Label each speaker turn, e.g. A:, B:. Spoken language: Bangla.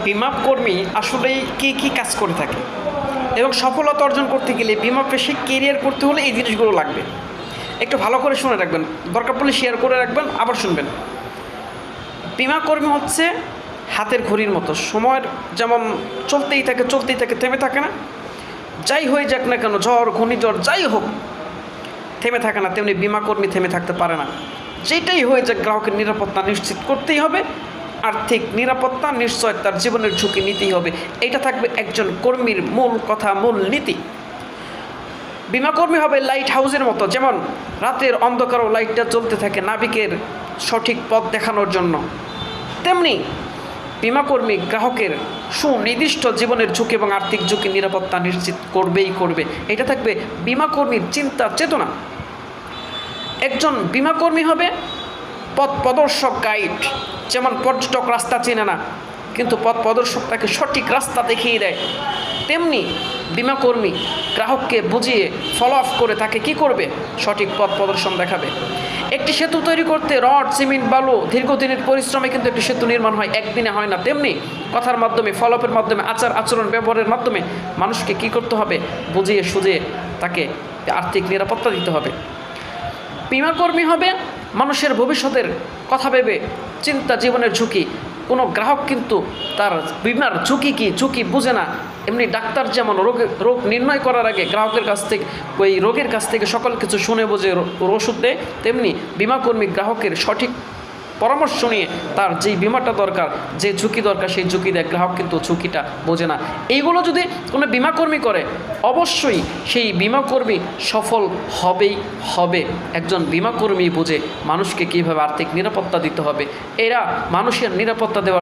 A: বিমা কর্মী আসলেই কী কাজ করে থাকে এবং সফলতা অর্জন করতে গেলে বিমা পেশায় কেরিয়ার করতে হলে এই জিনিসগুলো লাগবে। একটু ভালো করে শুনে রাখবেন, দরকার পড়লে শেয়ার করে রাখবেন, আবার শুনবেন। বিমা কর্মী হচ্ছে হাতের ঘড়ির মতো, সময়ের যেমন চলতেই থাকে, থেমে থাকে না। যাই হয়ে যাক না কেন, ঝড় ঘূর্ণিঝড় যাই হোক, থেমে থাকে না, তেমনি বিমা কর্মী থেমে থাকতে পারে না। যেটাই হয়ে যাক গ্রাহকের নিরাপত্তা নিশ্চিত করতেই হবে, আর্থিক নিরাপত্তা নিশ্চয় তার জীবনের ঝুঁকি নিতেই হবে। এটা থাকবে একজন কর্মীর মূল কথা, মূল নীতি। বিমাকর্মী হবে লাইট হাউসের মতো, যেমন রাতের অন্ধকারও লাইটটা চলতে থাকে নাবিকের সঠিক পথ দেখানোর জন্য, তেমনি বিমাকর্মী গ্রাহকের সুনির্দিষ্ট জীবনের ঝুঁকি এবং আর্থিক ঝুঁকি নিরাপত্তা নিশ্চিত করবে। এটা থাকবে বিমাকর্মীর চিন্তা চেতনা। একজন বিমাকর্মী হবে পথ প্রদর্শক, গাইড। যেমন পর্যটক রাস্তা চেনে না, কিন্তু পথ প্রদর্শক তাকে সঠিক রাস্তা দেখিয়ে দেয়, তেমনি বিমাকর্মী গ্রাহককে বুঝিয়ে ফলো আপ করে তাকে কি করবে, সঠিক পথ প্রদর্শন দেখাবে। একটি সেতু তৈরি করতে রড, সিমেন্ট, বালু দীর্ঘদিনের পরিশ্রমে কিন্তু একটি সেতু নির্মাণ হয়, একদিনে হয় না। তেমনি কথার মাধ্যমে, ফলো আপের মাধ্যমে, আচরণ ব্যবহারের মাধ্যমে মানুষকে কি করতে হবে, বুঝিয়ে সুঝিয়ে তাকে আর্থিক নিরাপত্তা দিতে হবে। বিমাকর্মী হবে মানুষের ভবিষ্যতের কথা ভেবে চিন্তা, জীবনের ঝুঁকি। কোনো গ্রাহক কিন্তু তার বিমার ঝুঁকি বুঝে না। এমনি ডাক্তার যেমন রোগ নির্ণয় করার আগে গ্রাহকের কাছ থেকে, ওই রোগের কাছ থেকে সকল কিছু শুনে বুঝে ওষুধ দেয়, তেমনি বিমাকর্মী গ্রাহকের সঠিক পরামর্শ নিয়ে তার যেই বিমাটা দরকার, যে ঝুঁকি দরকার, সেই ঝুঁকি দেয়। গ্রাহক কিন্তু ঝুঁকিটা বোঝে না। এইগুলো যদি কোনো বিমাকর্মী করে, অবশ্যই সেই বিমাকর্মী সফল হবে। একজন বিমাকর্মী বুঝে মানুষকে কীভাবে আর্থিক নিরাপত্তা দিতে হবে, এরা মানুষের নিরাপত্তা দেওয়ার